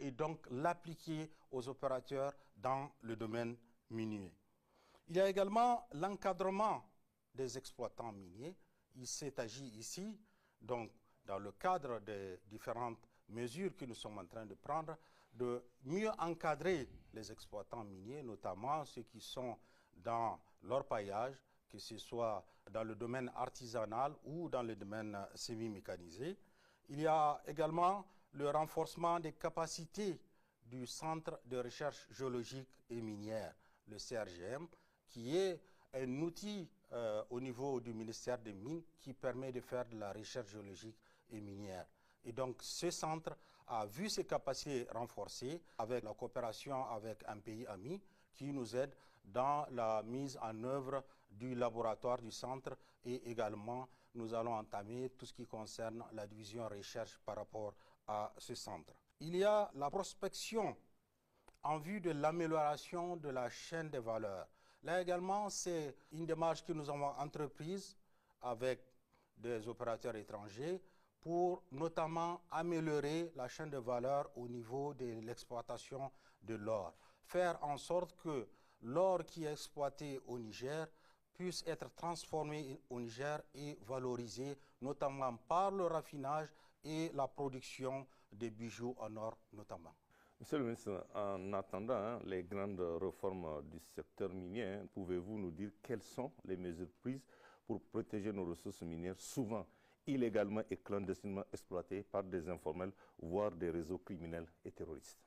et donc l'appliquer aux opérateurs dans le domaine minier. Il y a également l'encadrement des exploitants miniers. Il s'est agi ici, donc, dans le cadre des différentes mesures que nous sommes en train de prendre, de mieux encadrer les exploitants miniers, notamment ceux qui sont dans l'orpaillage, que ce soit dans le domaine artisanal ou dans le domaine semi-mécanisé. Il y a également le renforcement des capacités du Centre de recherche géologique et minière, le CRGM, qui est un outil au niveau du ministère des Mines qui permet de faire de la recherche géologique et minière. Et donc ce centre a vu ses capacités renforcées avec la coopération avec un pays ami qui nous aide dans la mise en œuvre du laboratoire du centre et également nous allons entamer tout ce qui concerne la division recherche par rapport à ce centre. Il y a la prospection en vue de l'amélioration de la chaîne des valeurs. Là également, c'est une démarche que nous avons entreprise avec des opérateurs étrangers pour notamment améliorer la chaîne de valeur au niveau de l'exploitation de l'or. Faire en sorte que l'or qui est exploité au Niger puisse être transformé au Niger et valorisé, notamment par le raffinage et la production des bijoux en or notamment. Monsieur le ministre, en attendant les grandes réformes du secteur minier, pouvez-vous nous dire quelles sont les mesures prises pour protéger nos ressources minières, souvent illégalement et clandestinement exploitées par des informels, voire des réseaux criminels et terroristes?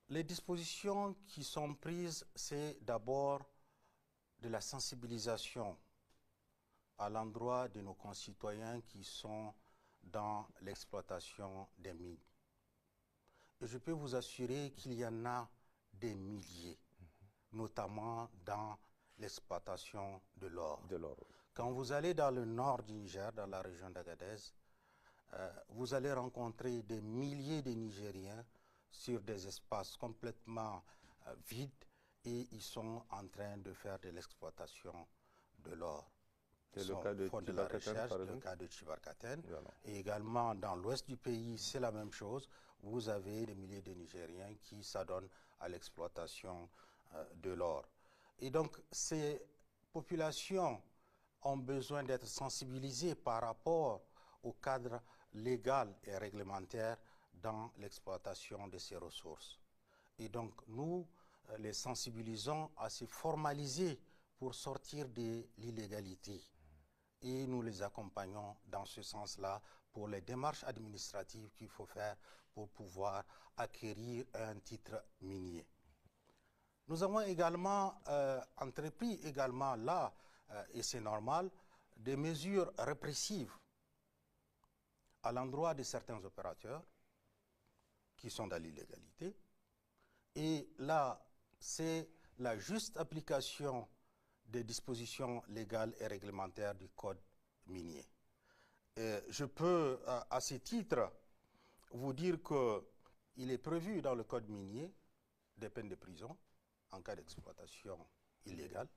Les dispositions qui sont prises, c'est d'abord de la sensibilisation à l'endroit de nos concitoyens qui sont dans l'exploitation des mines. Et je peux vous assurer qu'il y en a des milliers, notamment dans l'exploitation de l'or. Quand vous allez dans le nord du Niger, dans la région d'Agadez, vous allez rencontrer des milliers de Nigériens sur des espaces complètement vides et ils sont en train de faire de l'exploitation de l'or. C'est le cas de Tchibarkaten, le cas de Tchibarkaten. Et également dans l'ouest du pays, c'est la même chose. Vous avez des milliers de Nigériens qui s'adonnent à l'exploitation de l'or. Et donc, ces populations ont besoin d'être sensibilisées par rapport au cadre légal et réglementaire dans l'exploitation de ces ressources. Et donc, nous les sensibilisons à se formaliser pour sortir de l'illégalité. Et nous les accompagnons dans ce sens-là pour les démarches administratives qu'il faut faire pour pouvoir acquérir un titre minier. Nous avons également entrepris également là, et c'est normal, des mesures répressives à l'endroit de certains opérateurs qui sont dans l'illégalité. Et là, c'est la juste application des dispositions légales et réglementaires du code minier. Et je peux, à ce titre, vous dire qu'il est prévu dans le code minier des peines de prison en cas d'exploitation illégale.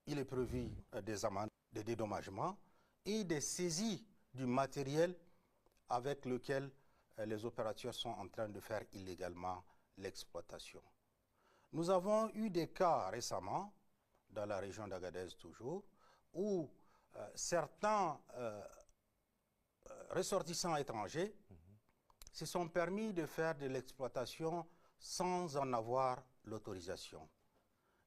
Il est prévu des amendes, des dédommagements et des saisies du matériel avec lequel les opérateurs sont en train de faire illégalement l'exploitation. Nous avons eu des cas récemment dans la région d'Agadez toujours, où certains ressortissants étrangers se sont permis de faire de l'exploitation sans en avoir l'autorisation.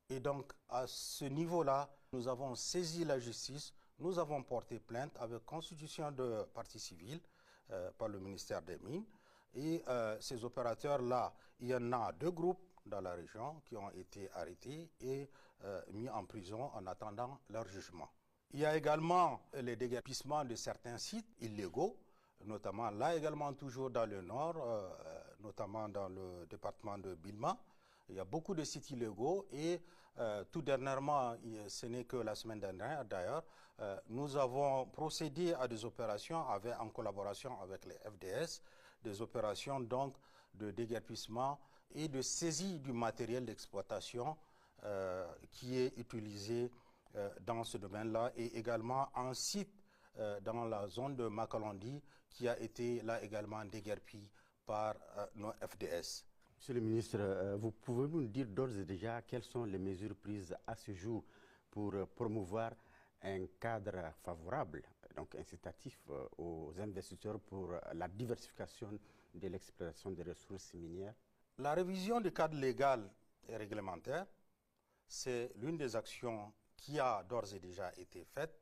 Et donc, à ce niveau-là, nous avons saisi la justice, nous avons porté plainte avec constitution de partie civile par le ministère des Mines. Et ces opérateurs-là, il y en a 2 groupes dans la région qui ont été arrêtés et mis en prison en attendant leur jugement. Il y a également les déguerpissements de certains sites illégaux, notamment là également toujours dans le nord, notamment dans le département de Bilma. Il y a beaucoup de sites illégaux et tout dernièrement, ce n'est que la semaine dernière d'ailleurs, nous avons procédé à des opérations en collaboration avec les FDS, des opérations donc de déguerpissement et de saisie du matériel d'exploitation qui est utilisé dans ce domaine-là et également un site dans la zone de Makalondi qui a été là également déguerpi par nos FDS. Monsieur le ministre, vous pouvez nous dire d'ores et déjà quelles sont les mesures prises à ce jour pour promouvoir un cadre favorable, donc incitatif aux investisseurs pour la diversification de l'exploitation des ressources minières? La révision du cadre légal et réglementaire, c'est l'une des actions qui a d'ores et déjà été faite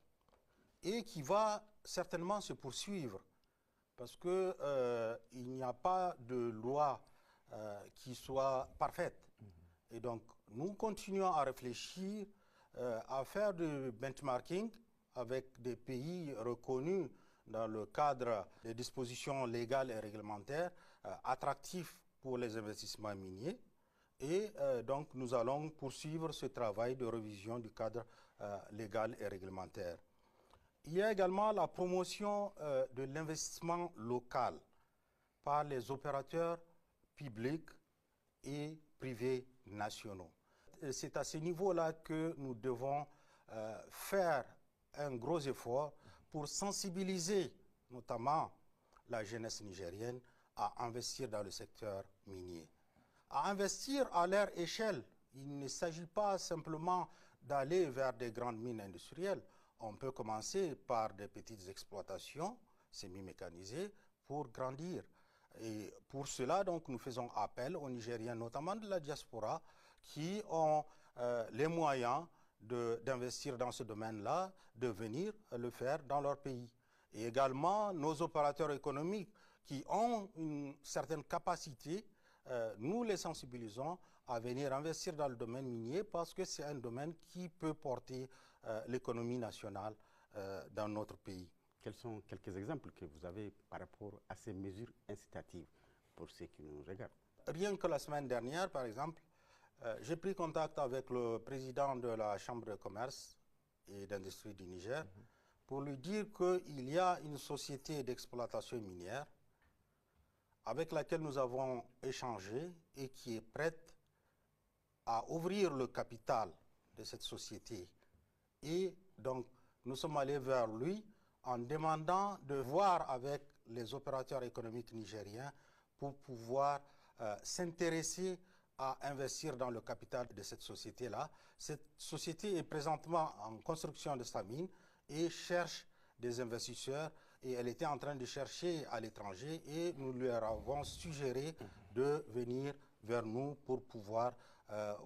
et qui va certainement se poursuivre parce qu'il n'y a pas de loi qui soit parfaite. Et donc, nous continuons à réfléchir, à faire du benchmarking avec des pays reconnus dans le cadre des dispositions légales et réglementaires attractifs pour les investissements miniers. Et donc, nous allons poursuivre ce travail de révision du cadre légal et réglementaire. Il y a également la promotion de l'investissement local par les opérateurs publics et privés nationaux. C'est à ce niveau-là que nous devons faire un gros effort pour sensibiliser notamment la jeunesse nigérienne à investir dans le secteur minier. À investir à leur échelle. Il ne s'agit pas simplement d'aller vers des grandes mines industrielles. On peut commencer par des petites exploitations semi-mécanisées pour grandir. Et pour cela, donc, nous faisons appel aux Nigériens, notamment de la diaspora, qui ont les moyens d'investir dans ce domaine-là, de venir le faire dans leur pays. Et également, nos opérateurs économiques qui ont une certaine capacité, nous les sensibilisons à venir investir dans le domaine minier parce que c'est un domaine qui peut porter l'économie nationale dans notre pays. Quels sont quelques exemples que vous avez par rapport à ces mesures incitatives pour ceux qui nous regardent? Rien que la semaine dernière, par exemple, j'ai pris contact avec le président de la Chambre de commerce et d'industrie du Niger pour lui dire qu'il y a une société d'exploitation minière avec laquelle nous avons échangé et qui est prête à ouvrir le capital de cette société. Et donc, nous sommes allés vers lui en demandant de voir avec les opérateurs économiques nigériens pour pouvoir s'intéresser à investir dans le capital de cette société-là. Cette société est présentement en construction de sa mine et cherche des investisseurs et elle était en train de chercher à l'étranger et nous lui avons suggéré de venir vers nous pour pouvoir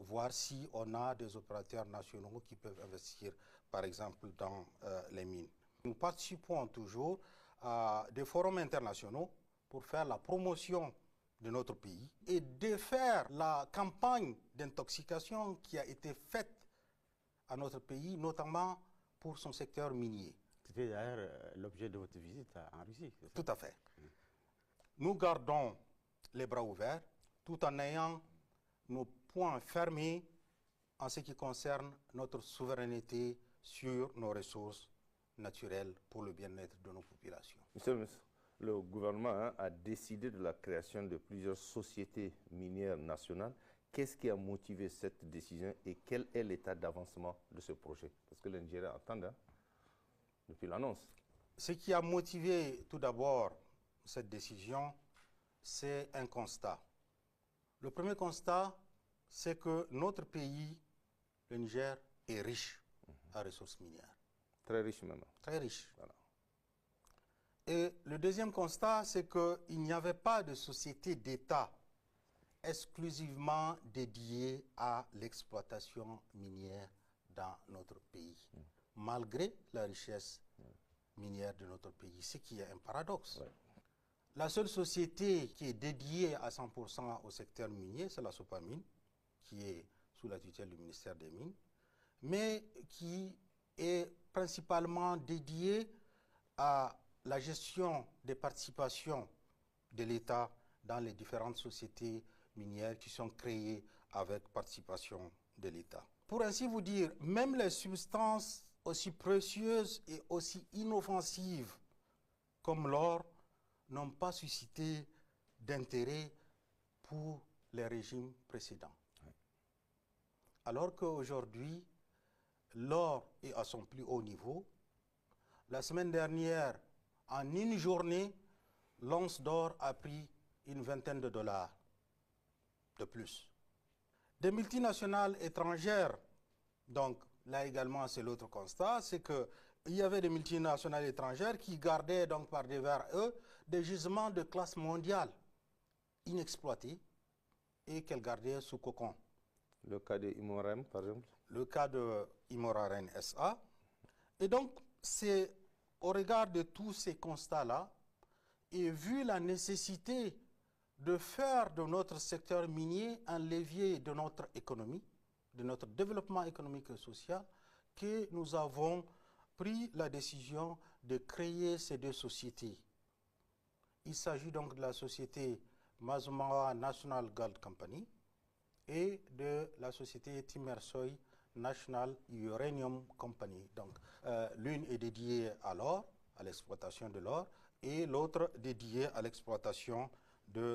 voir si on a des opérateurs nationaux qui peuvent investir, par exemple, dans les mines. Nous participons toujours à des forums internationaux pour faire la promotion de notre pays et défaire la campagne d'intoxication qui a été faite à notre pays, notamment pour son secteur minier. C'était d'ailleurs l'objet de votre visite en Russie, c'est ça? Tout à fait. Nous gardons les bras ouverts tout en ayant nos poings fermés en ce qui concerne notre souveraineté sur nos ressources naturelles pour le bien-être de nos populations. Monsieur le ministre, le gouvernement a décidé de la création de plusieurs sociétés minières nationales. Qu'est-ce qui a motivé cette décision et quel est l'état d'avancement de ce projet? Parce que les Nigériens attendent depuis l'annonce. Ce qui a motivé tout d'abord cette décision, c'est un constat. Le premier constat, c'est que notre pays, le Niger, est riche en ressources minières. Très riche même. Très riche. Voilà. Et le deuxième constat, c'est qu'il n'y avait pas de société d'État exclusivement dédiée à l'exploitation minière dans notre pays, malgré la richesse minière de notre pays, ce qui est un paradoxe. Ouais. La seule société qui est dédiée à 100% au secteur minier, c'est la Sopamine, qui est sous la tutelle du ministère des Mines, mais qui est principalement dédiée à la gestion des participations de l'État dans les différentes sociétés minières qui sont créées avec participation de l'État. Pour ainsi vous dire, même les substances aussi précieuses et aussi inoffensives comme l'or n'ont pas suscité d'intérêt pour les régimes précédents. Oui. Alors qu'aujourd'hui, l'or est à son plus haut niveau. La semaine dernière, en une journée, l'once d'or a pris une vingtaine de dollars. de plus. Des multinationales étrangères, donc là également c'est l'autre constat, c'est qu'il y avait des multinationales étrangères qui gardaient donc par devers eux des gisements de classe mondiale inexploités et qu'elles gardaient sous cocon. Le cas de Imorem, par exemple? Le cas de Imoraren SA. Et donc, c'est au regard de tous ces constats-là, et vu la nécessité de faire de notre secteur minier un levier de notre économie, de notre développement économique et social, que nous avons pris la décision de créer ces deux sociétés. Il s'agit donc de la société Mazumawa National Gold Company et de la société Timersoy National Uranium Company. Donc, l'une est dédiée à l'or, à l'exploitation de l'or, et l'autre dédiée à l'exploitation de